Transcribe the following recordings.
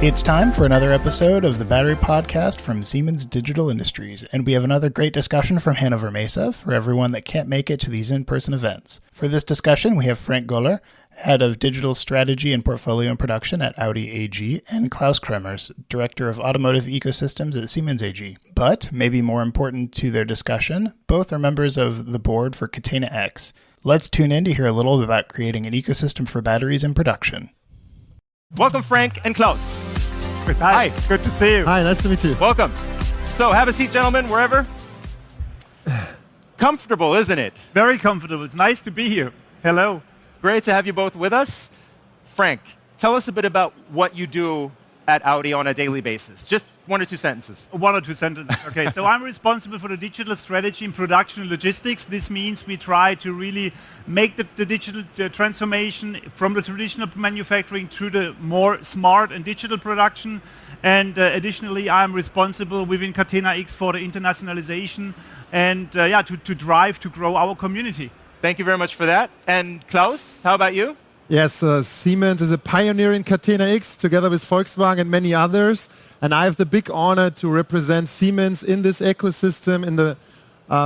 It's time for another episode of the Battery Podcast from Siemens Digital Industries, and we have another great discussion from Hannover Messe for everyone that can't make it to these in-person events. For this discussion, we have Frank Göller, Head of Digital Strategy and Portfolio and Production at Audi AG, and Claus Cremers, Director of Automotive Ecosystems at Siemens AG. But, maybe more important to their discussion, both are members of the board for Catena X. Let's tune in to hear a little about creating an ecosystem for batteries in production. Welcome, Frank and Claus. Hi, good to see you. Hi, nice to meet you. Welcome. So have a seat, gentlemen, wherever. Comfortable, isn't it? Very comfortable. It's nice to be here. Hello. Great to have you both with us. Frank, tell us a bit about what you do at Audi on a daily basis. Just one or two sentences. One or two sentences. Okay, so I'm responsible for the digital strategy in production and logistics. This means we try to really make the digital transformation from the traditional manufacturing to the more smart and digital production. And additionally, I'm responsible within Catena X for the internationalization and to drive to grow our community. Thank you very much for that. And Claus, how about you? Yes, Siemens is a pioneer in Catena X together with Volkswagen and many others. And I have the big honor to represent Siemens in this ecosystem in the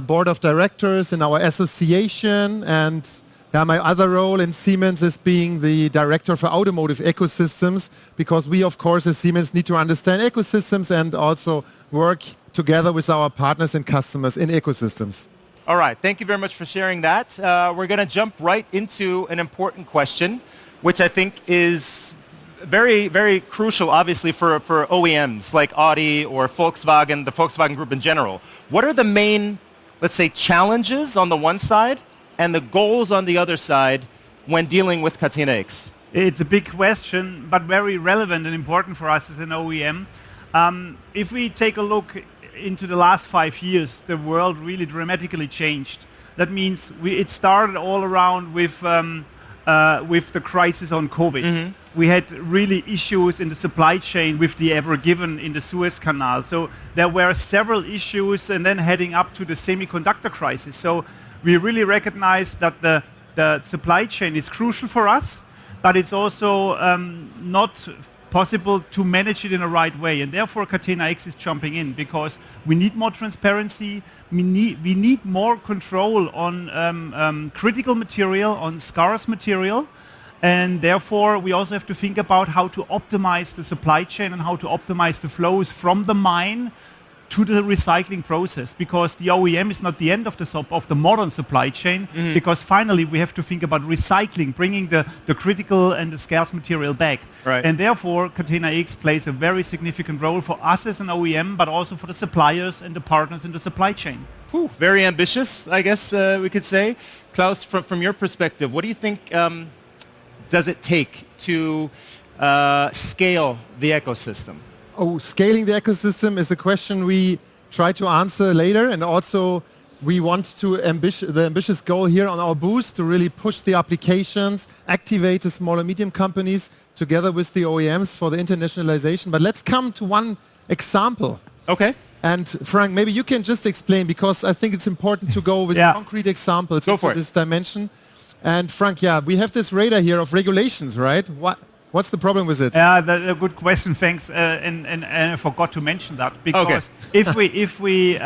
board of directors in our association. And my other role in Siemens is being the director for automotive ecosystems, because we, of course, as Siemens need to understand ecosystems and also work together with our partners and customers in ecosystems. All right, thank you very much for sharing that. We're going to jump right into an important question, which I think is very, very crucial, obviously, for OEMs like Audi or Volkswagen, the Volkswagen Group in general. What are the main, let's say, challenges on the one side and the goals on the other side when dealing with Catena X? It's a big question, but very relevant and important for us as an OEM. If we take a look into the last 5 years, the world really dramatically changed. That means it started all around with the crisis on COVID. Mm-hmm. We had really issues in the supply chain with the Ever Given in the Suez Canal. So there were several issues, and then heading up to the semiconductor crisis. So we really recognized that the supply chain is crucial for us, but it's also not possible to manage it in the right way, and therefore Catena X is jumping in, because we need more transparency, we need more control on critical material, on scarce material, and therefore we also have to think about how to optimize the supply chain and how to optimize the flows from the mine to the recycling process, because the OEM is not the end of the modern supply chain, because finally we have to think about recycling, bringing the critical and the scarce material back. Right. And therefore Catena X plays a very significant role for us as an OEM, but also for the suppliers and the partners in the supply chain. Whew, very ambitious, I guess we could say. Claus, from your perspective, what do you think does it take to scale the ecosystem? Scaling the ecosystem is a question we try to answer later, and also we want to the ambitious goal here on our booth to really push the applications, activate the small and medium companies together with the OEMs for the internationalization. But let's come to one example. Okay. And Frank, maybe you can just explain, because I think it's important to go with concrete examples into this dimension. And Frank, we have this radar here of regulations, right? What's the problem with it? Yeah, a good question, thanks. And I forgot to mention that, because if we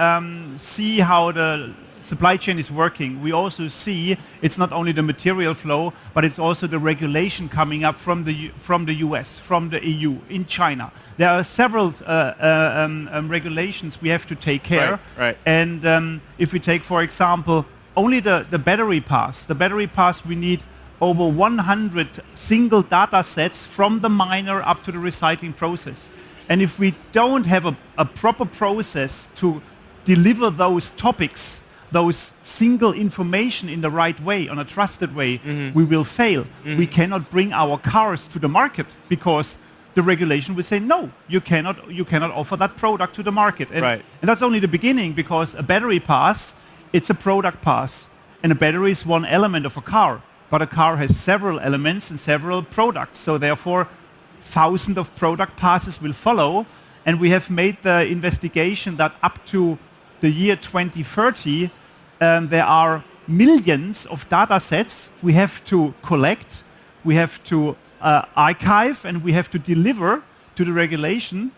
see how the supply chain is working, we also see it's not only the material flow, but it's also the regulation coming up from the US, from the EU, in China. There are several regulations we have to take care. Right. And if we take, for example, only the battery pass, we need over 100 single data sets from the miner up to the recycling process. And if we don't have a proper process to deliver those topics, those single information in the right way, on a trusted way, we will fail. We cannot bring our cars to the market, because the regulation will say, no, you cannot offer that product to the market. And that's only the beginning, because a battery pass, it's a product pass. And a battery is one element of a car. But a car has several elements and several products. So therefore, thousands of product passes will follow. And we have made the investigation that up to the year 2030, there are millions of data sets we have to collect, we have to archive, and we have to deliver to the regulation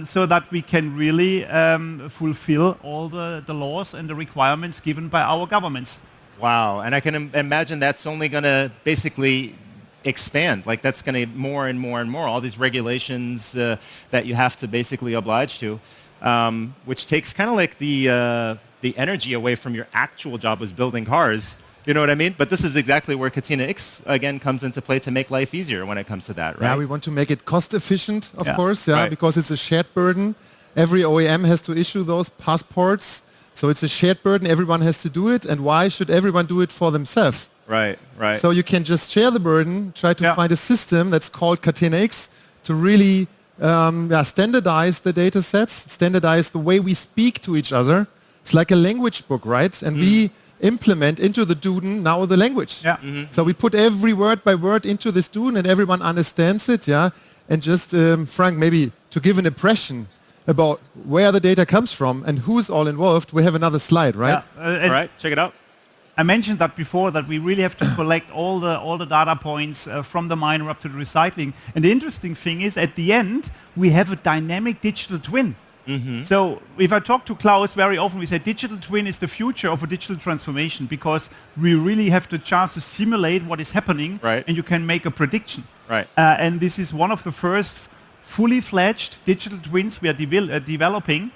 so that we can really fulfill all the laws and the requirements given by our governments. Wow. And I can imagine that's only going to basically expand. Like that's going to more and more and more. All these regulations that you have to basically oblige to, which takes kind of like the energy away from your actual job as building cars. You know what I mean? But this is exactly where Catena X, again, comes into play to make life easier when it comes to that, right? Yeah, we want to make it cost efficient, of course, right. because it's a shared burden. Every OEM has to issue those passports. So it's a shared burden. Everyone has to do it. And why should everyone do it for themselves? Right. So you can just share the burden, try to find a system that's called Catena X to really standardize the data sets, standardize the way we speak to each other. It's like a language book, right? And we implement into the Duden now the language. Yeah. So we put every word by word into this Duden and everyone understands it, And just, Frank, maybe to give an impression about where the data comes from and who's all involved, we have another slide, right? Yeah. All right, check it out. I mentioned that before, that we really have to collect all the data points from the miner up to the recycling. And the interesting thing is, at the end, we have a dynamic digital twin. So if I talk to Claus very often, we say digital twin is the future of a digital transformation, because we really have the chance to simulate what is happening, and you can make a prediction. Right. And this is one of the first fully fledged digital twins we are developing,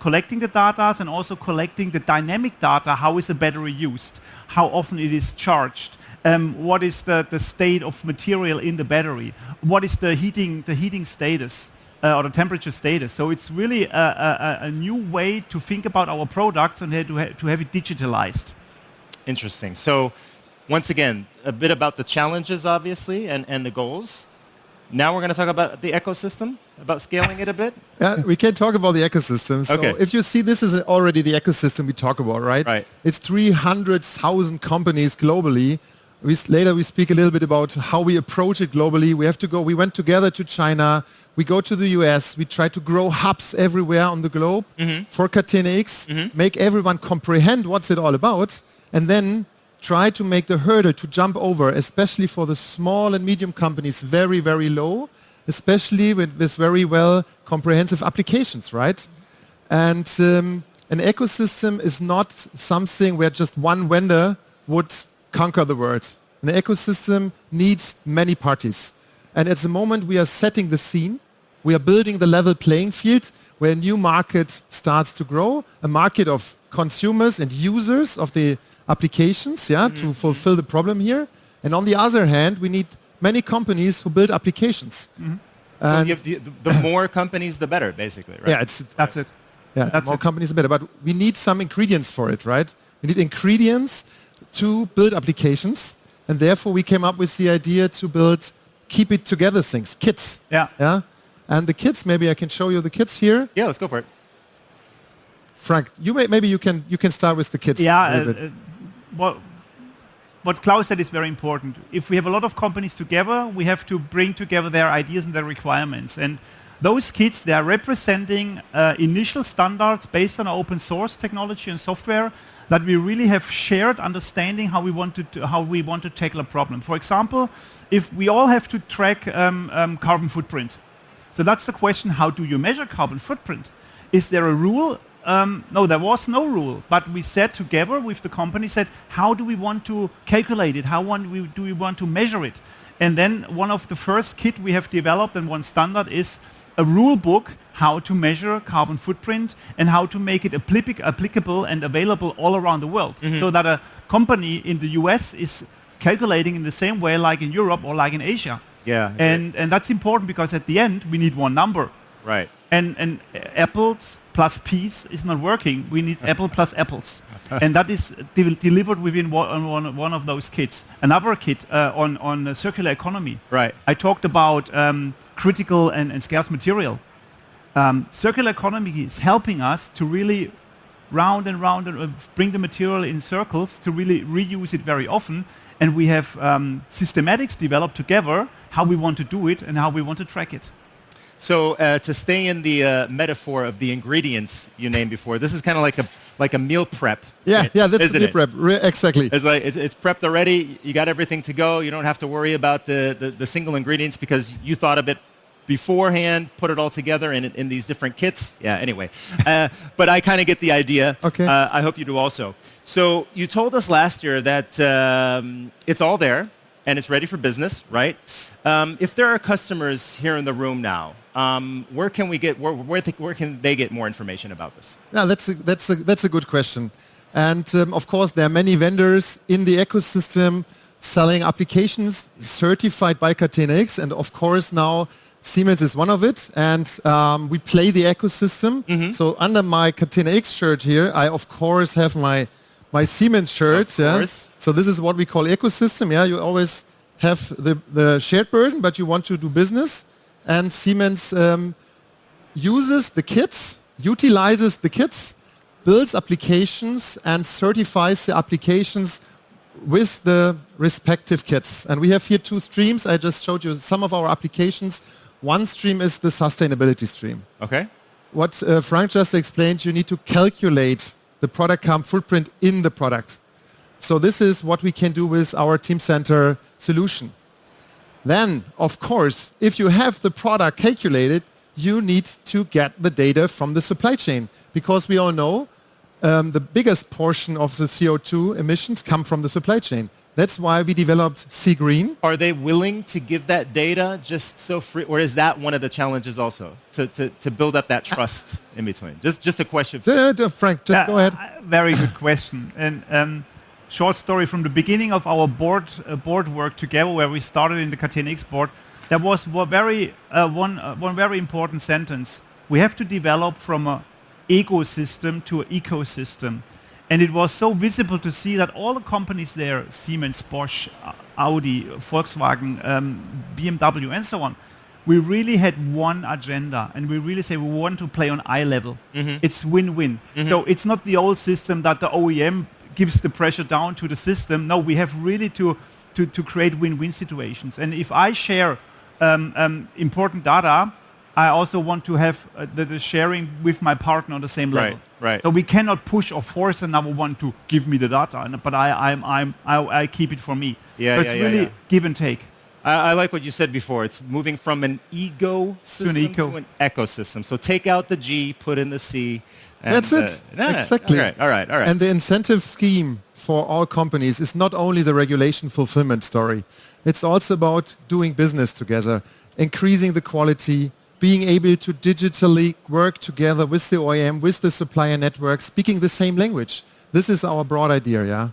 collecting the data and also collecting the dynamic data. How is a battery used? How often it is charged? What is the state of material in the battery? What is the heating status? Or the temperature status. So it's really a new way to think about our products and to have it digitalized. Interesting. So once again, a bit about the challenges, obviously, and the goals. Now we're going to talk about the ecosystem, about scaling it a bit. Yeah, we can talk about the ecosystem. So Okay. if you see, this is already the ecosystem we talk about, right? Right. It's 300,000 companies globally. Later we speak a little bit about how we approach it globally. We went together to China. We go to the US. We try to grow hubs everywhere on the globe for Catena X, make everyone comprehend what's it all about, and then try to make the hurdle to jump over, especially for the small and medium companies, very, very low, especially with this very well comprehensive applications, right? And an ecosystem is not something where just one vendor would conquer the world. An ecosystem needs many parties. And at the moment we are setting the scene. We are building the level playing field where a new market starts to grow, a market of consumers and users of the applications, to fulfill the problem here. And on the other hand, we need many companies who build applications. So you have the more companies, the better, basically, right? Yeah, That's it. Yeah, That's more it. companies the better. But we need some ingredients for it, right? We need ingredients to build applications. And therefore we came up with the idea to build keep it together things, kits. Yeah. And the kits, maybe I can show you the kits here. Yeah, let's go for it. Frank, maybe you can start with the kits. What Claus said is very important. If we have a lot of companies together, we have to bring together their ideas and their requirements. And those kits, they are representing initial standards based on open source technology and software that we really have shared understanding how we want to tackle a problem. For example, if we all have to track carbon footprint. So that's the question, how do you measure carbon footprint? Is there a rule? No, there was no rule, but we sat together with the company, said, how do we want to calculate it? How do we want to measure it? And then one of the first kit we have developed and one standard is a rule book, how to measure carbon footprint and how to make it applicable and available all around the world. So that a company in the US is calculating in the same way like in Europe or like in Asia. Yeah. And that's important because at the end we need one number. Right. And apples plus peas is not working. We need apple plus apples. And that is delivered within one of those kits. Another kit on circular economy. Right. I talked about critical and scarce material. Circular economy is helping us to really round and bring the material in circles to really reuse it very often. And we have systematics developed together how we want to do it and how we want to track it. So to stay in the metaphor of the ingredients you named before, this is kind of like a meal prep. Yeah, that's the meal it? prep. Exactly. It's like it's prepped already. You got everything to go. You don't have to worry about the single ingredients because you thought of it beforehand, put it all together in these different kits. Yeah, anyway. But I kind of get the idea. Okay. I hope you do also. So you told us last year that it's all there and it's ready for business, right? If there are customers here in the room now, where can they get more information about this? Yeah, that's a good question. And of course, there are many vendors in the ecosystem selling applications certified by Catena X, and of course now Siemens is one of it, and we play the ecosystem. So under my Catena X shirt here, I of course have my Siemens shirt. Of course. So this is what we call ecosystem. Yeah, you always have the shared burden, but you want to do business, and Siemens uses the kits, utilizes the kits, builds applications, and certifies the applications with the respective kits. And we have here two streams. I just showed you some of our applications. One stream is the sustainability stream. Okay. What Frank just explained, you need to calculate the product carbon footprint in the product. So this is what we can do with our Teamcenter solution. Then, of course, if you have the product calculated, you need to get the data from the supply chain, because we all know the biggest portion of the CO2 emissions come from the supply chain. That's why we developed Sea Green. Are they willing to give that data just so free, or is that one of the challenges also, to build up that trust in between? Just a question. Frank, just go ahead. Very good question. And short story from the beginning of our board work together, where we started in the Catena X board, there was one very important sentence. We have to develop from an ecosystem to an ecosystem. And it was so visible to see that all the companies there, Siemens, Bosch, Audi, Volkswagen, BMW, and so on, we really had one agenda, and we really say we want to play on eye level. It's win-win. So it's not the old system that the OEM gives the pressure down to the system. No, we have really to create win-win situations. And if I share important data, I also want to have the sharing with my partner on the same level. Right. So we cannot push or force another one to give me the data, but I keep it for me. Yeah, so it's really give and take. I like what you said before. It's moving from an ego system to an ecosystem. So take out the G, put in the C. And, that's it. Exactly. All right. And the incentive scheme for all companies is not only the regulation fulfillment story. It's also about doing business together, increasing the quality, being able to digitally work together with the OEM, with the supplier network, speaking the same language. This is our broad idea, yeah?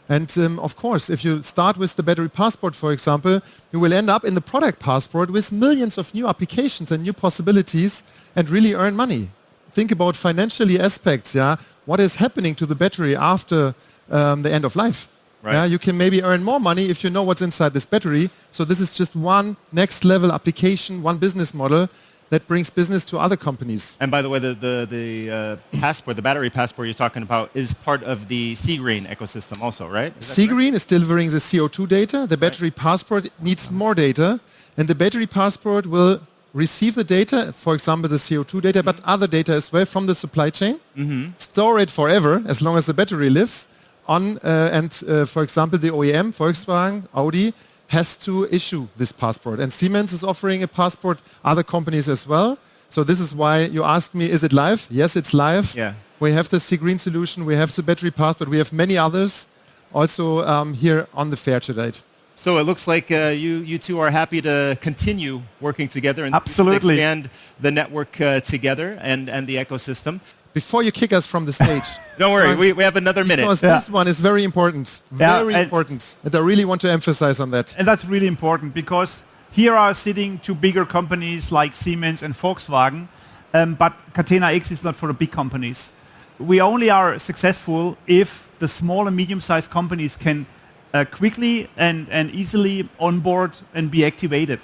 And of course, if you start with the battery passport, for example, you will end up in the product passport with millions of new applications and new possibilities and really earn money. Think about financially aspects, yeah? What is happening to the battery after the end of life? Right. Yeah, you can maybe earn more money if you know what's inside this battery. So this is just one next level application, one business model that brings business to other companies. And by the way, the passport, the battery passport you're talking about, is part of the Sea Green ecosystem also, right? Sea Green is delivering the CO2 data. The battery passport needs more data. And the battery passport will receive the data, for example, the CO2 data, but other data as well from the supply chain, store it forever, as long as the battery lives, for example, the OEM, Volkswagen, Audi, has to issue this passport. And Siemens is offering a passport, other companies as well. So this is why you asked me, is it live? Yes, it's live. Yeah. We have the Sea Green solution, we have the battery passport, we have many others also here on the fair today. So it looks like you two are happy to continue working together and Absolutely. expand the network together and the ecosystem. Before you kick us from the stage. Don't worry, we have another minute. Because this one is very important. Very important. And I really want to emphasize on that. And that's really important because here are sitting two bigger companies like Siemens and Volkswagen, but Catena X is not for the big companies. We only are successful if the small and medium-sized companies can quickly and easily onboard and be activated.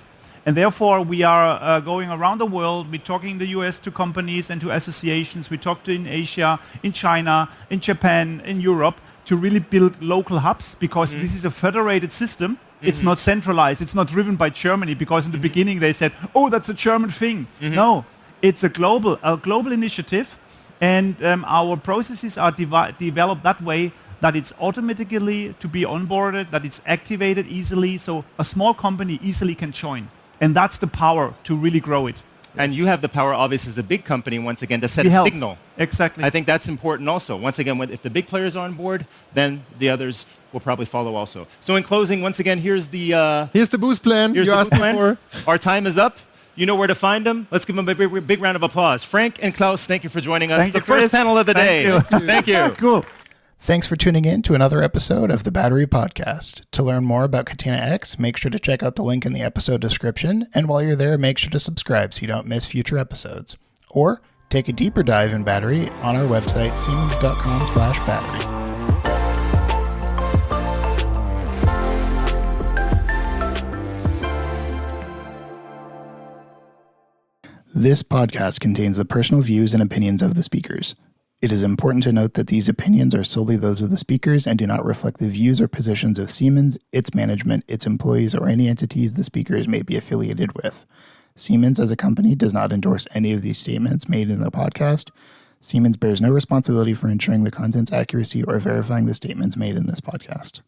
And therefore, we are going around the world. We're talking in the US to companies and to associations. We talk to in Asia, in China, in Japan, in Europe to really build local hubs because this is a federated system. It's not centralized. It's not driven by Germany because in the beginning they said, oh, that's a German thing. No, it's a global initiative. And our processes are developed that way that it's automatically to be onboarded, that it's activated easily, so a small company easily can join. And that's the power to really grow it. And you have the power, obviously, as a big company, once again, to set We a help. signal. Exactly. I think that's important also. Once again, if the big players are on board, then the others will probably follow also. So in closing, once again, here's the boost plan here's you the asked boost plan. for. Our time is up. You know where to find them. Let's give them a big round of applause. Frank and Klaus, thank you for joining us. Thank the you, Chris. first panel of the day. Thank you. Cool. Thanks for tuning in to another episode of the Battery Podcast. To learn more about Catena X, make sure to check out the link in the episode description. And while you're there, make sure to subscribe so you don't miss future episodes. Or take a deeper dive in battery on our website, siemens.com/battery. This podcast contains the personal views and opinions of the speakers. It is important to note that these opinions are solely those of the speakers and do not reflect the views or positions of Siemens, its management, its employees, or any entities the speakers may be affiliated with. Siemens as a company does not endorse any of these statements made in the podcast. Siemens bears no responsibility for ensuring the content's accuracy or verifying the statements made in this podcast.